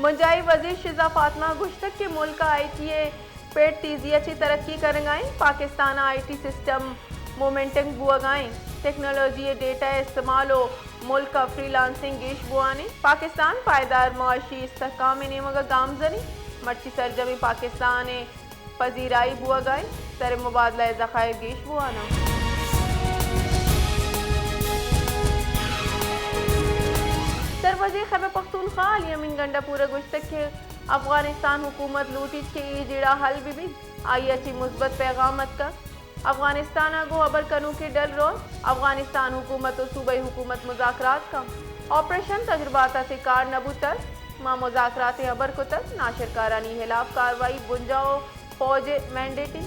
منجائی وزیر شزا فاطمہ گشتک کے ملک کا آئی ٹی اے پیٹ تیزی اچھی ترقی کرنگائیں پاکستان آئی ٹی سسٹم مومنٹنگ بوگائیں ٹیکنالوجی ڈیٹا استعمال و ملک کا فری لانسنگ گیش بوانے پاکستان پائیدار معاشی استحکام نیمگا گامزنی مرچی سرجمی پاکستان پذیرائی بوگائیں سر مبادلہ ذخائر گیش بوانا وزیر خیبر پختونخوا علی امین گنڈا پورا گشتک کے افغانستان حکومت لوٹیج کے ای جڑا حل بھی آئی اچھی مثبت پیغامت کا افغانستان آگو ابر کنو کے ڈل روز افغانستان حکومت و صوبائی حکومت مذاکرات کا آپریشن تجربات سے کار نبوتر ماں مذاکرات ابر کو تک ناشر کارانی خلاف کاروائی بنجاؤ فوج مینڈیٹی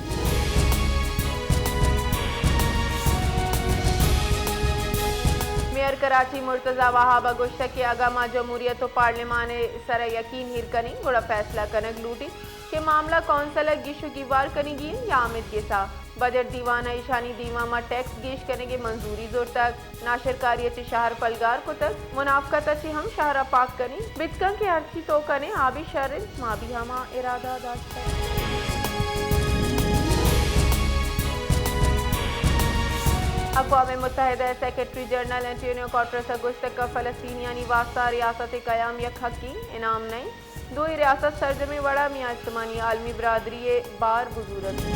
میئر کراچی مرتضی وہابہ گشتک کے اگامہ جمہوریت و پارلیمان سر یقین ہیرکنی گڑا فیصلہ کنک لوٹی کہ معاملہ کونسل گیشو گیوار کنی گی یا آمد کے سا بجٹ دیوانہ ایشانی دیواما ٹیکس گیش کرنے کے منظوری زور تک ناشر کاری چی شہر پلگار کو تک منافقت چی ہم شہرہ پاک کنی بتکن کے ارچی تو کنے آبی شرن ما بھی ہما ارادہ داشتا ہے اقوام متحدہ سیکرٹری جنرل انٹونیو گوٹریس گشتک کا فلسطینیانی واسطہ ریاست قیام یک حقی انعام نہیں دوئی ریاست سرجمی وڑا میاں اجتماعی عالمی برادری بار بزرگ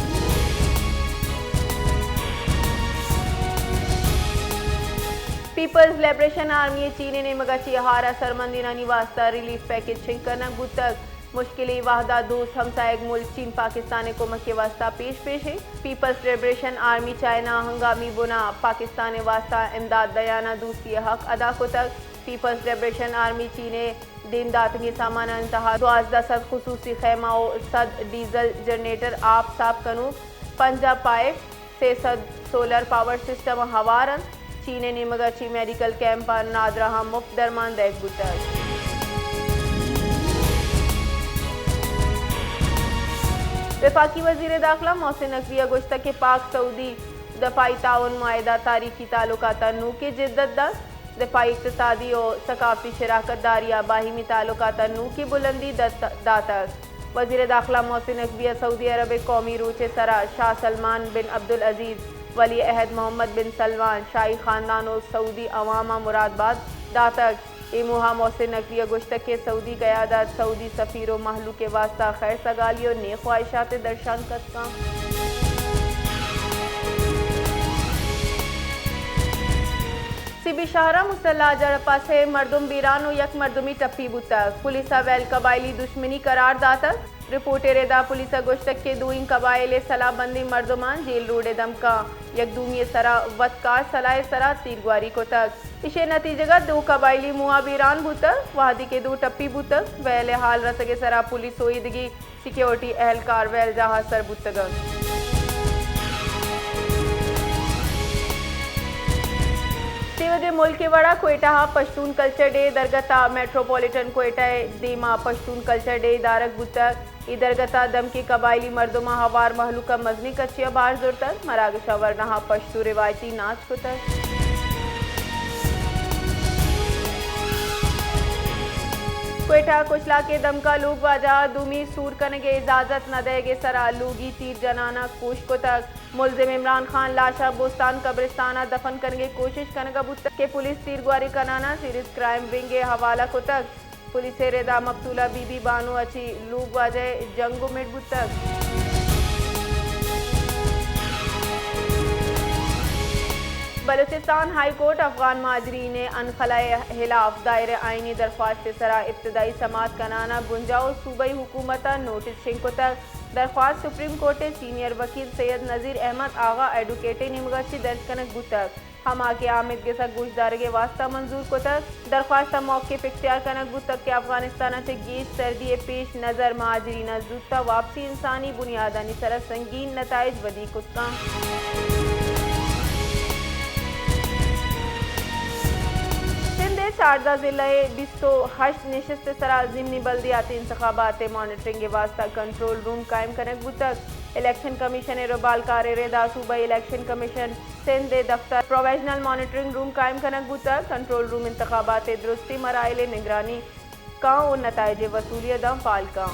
پیپلز لیبریشن آرمی چین نے مگچی ہارا سرمندینانی واسطہ ریلیف پیکج شنکرنا گتک مشکلی واحدہ دوست ہمسائے ملک چین پاکستان کو مکہ واسطہ پیش ہے پیپلز لیبریشن آرمی چائنا ہنگامی بنا پاکستان واسطہ امداد دیانا دوسری حق ادا کو تک پیپلز لیبریشن آرمی چین دین داتنی سامان انتہا 1200 خصوصی خیمہ و 100 ڈیزل جنریٹر آپ صاف کنو 50 پائپ 600 سولر پاور سسٹم ہوارن چین نے مگرچی میڈیکل کیمپ نادرہ ہم مفت درمان دیکھ بتر وفاقی وزیر داخلہ محسن نقوی گشتک کے پاک سعودی دفاعی تعاون معاہدہ تاریخی تعلقات نو کے جدت دست دفاعی اقتصادی و ثقافتی شراکت داری باہمی تعلقات نو کی بلندی داتک وزیر داخلہ محسن نقوی سعودی عرب قومی روچ سرا شاہ سلمان بن عبدالعزیز ولی عہد محمد بن سلمان شاہی خاندان و سعودی عوامہ مرادباد داتک ایموہا محسن نقوی گشتک کے سعودی قیادت سعودی سفیر و محلو کے واسطہ خیر سگالی و نیک خواہشات درشان کرتا سی بی شاہرہ مسلح جڑپا سے مردم بیران و یک مردمی ٹپی بوتک پولیسہ ویل قبائلی دشمنی قرار داتک رپورٹ ریدا پولیسہ گشتک کے دوئیں قبائل صلاح بندی مردمان جیل روڈ دمکا یک دومی سرا وطکار صلاح سرا تیرگواری کو تک اسے نتیجہ کا 2 قبائلی موہا بیران بوتک وحدی کے 2 ٹپی بوتک ویل حال رسگے سرا پولیس ہوئیدگی سیکیورٹی اہلکار ویل جہاں سر بوتگن سیودے ملک کے وڑا کوئٹہ پشتون کلچر ڈے درگتا میٹروپولیٹن کوئٹہ دیما پشتون کلچر ڈے دارک بوتک ادرگتا دم کی قبائلی مردمہ ہوار محلوکہ مزنی کچیا بار زور تک مراگشہ ورنہا پشتو روایتی ناچ کو تک کوئٹہ کچلا کے دم کا لوگ واجہ دومی سور کنگے اجازت نہ دے گے سرا لوگی تیر جنانا کوش کو تک ملزم عمران خان لاشا بوستان قبرستانہ دفن کرنے کوشش کنگا بوتک کے پولیس تیرگواری کنانا سیریز کرائم ونگ حوالہ کو تک پولیس ریدا مقتولہ بی بی بانو اچھی لوگ واجہ جنگو مٹ بوتک بلوچستان ہائی کورٹ افغان مہاجرین انخلاء خلاف دائر آئینی درخواست سرا ابتدائی سماعت کنانا گنجاؤ صوبائی حکومت نوٹس شنکو تک درخواست سپریم کورٹ سینئر وکیل سید نذیر احمد آغا ایڈوکیٹ نمگچی درج کنک بوتک ہما کے آمد کے ساتھ گوشت دارگے واسطہ منظور کو تک درخواست موقف اختیار کنک بوتک کہ افغانستان سے گیش سردی پیش نظر مہاجرین زودتا واپسی انسانی بنیادانی سرا سنگین نتائج ودی کتکاں شارجہ ضلع 28 نشست سرا ضمنی بلدیاتی انتخابات مانیٹرنگ واسطہ کنٹرول روم قائم کنک بوتک الیکشن کمیشن ربالکار ریدا صوبائی الیکشن کمیشن سندھ دفتر پروویژنل مانیٹرنگ روم قائم کنک بوتک کنٹرول روم انتخابات درستی مراحل نگرانی کا اور نتائج وصولیت فعال کا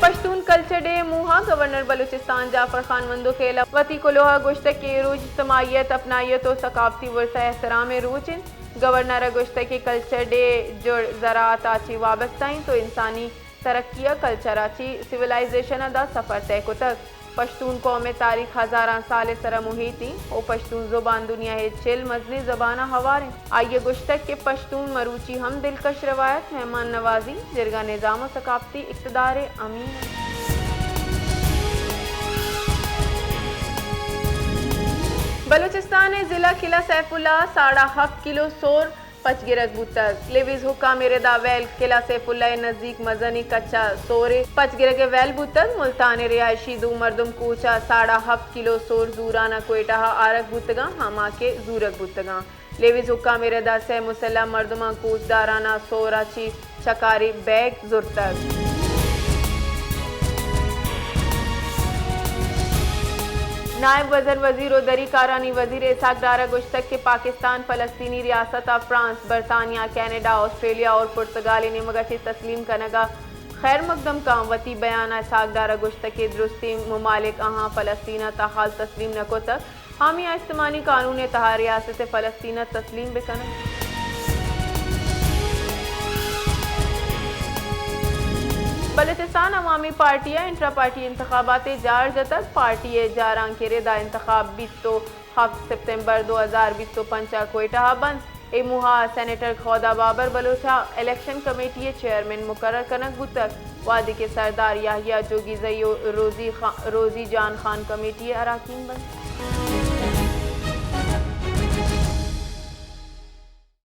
پشتون کلچر ڈے موہا گورنر بلوچستان جعفر خان مندو کھیلا وتی کو لوہا گوشت کے روج اجتماعیت اپنائیت و ثقافتی ورثہ احترام روچن گورنر گوشت کے کلچر ڈے جڑ زراعت آچی وابستہ تو انسانی ترقیہ کلچر آچی سویلائزیشن دا سفر طے کو تک پشتون قوم تاریخ ہزاراں سال سرا محیطی او پشتون زبان دنیا ہے چل مزنی زبانہ ہواریں آئیے گشتک کے پشتون مروچی ہم دلکش روایت مہمان نوازی جرگہ نظام و ثقافتی اقتدار امین بلوچستان ضلع قلعہ سیف اللہ 7.5 کلو سور پچ گرگ بوتک لیویز حکام ردا ویل قلعہ سیف اللہ نزدیک مزنی کچا سورے پچ گرگ ویل بوتک ملتان رہائشی دو مردم کوچا 7.5 کلو سور زورانہ کوئٹہ آرک بوتگاں ہما کے زورک بوتگاں لیویز حکام ردا سے مسلح مردمان کوچ دارانہ سورا چی چکاری بیگ زرتک نائب وزیر و دری کارانی وزیر اسحاق ڈارہ گشتک کے پاکستان فلسطینی ریاست فرانس برطانیہ کینیڈا آسٹریلیا اور پرتگال نے مگچی تسلیم کنگا خیر مقدم کا وتی بیانہ اسحاق ڈارہ گشتک کے درستی ممالک اہاں فلسطینہ تحال تسلیم نکو تک حامیہ اجتماعی قانون تہا ریاست فلسطینہ تسلیم بکنن بلوچستان عوامی پارٹیاں انٹرا پارٹی انتخابات جار جتک پارٹی جاران کے ردا انتخاب 27 سپتمبر 2025 کوئٹہ بند اے موہا سینیٹر خودا بابر بلوچا الیکشن کمیٹی چیئرمین مقرر کنک بوتک وادی کے سردار یحییٰ جوگی زئی روزی جان خان کمیٹی اراکین بند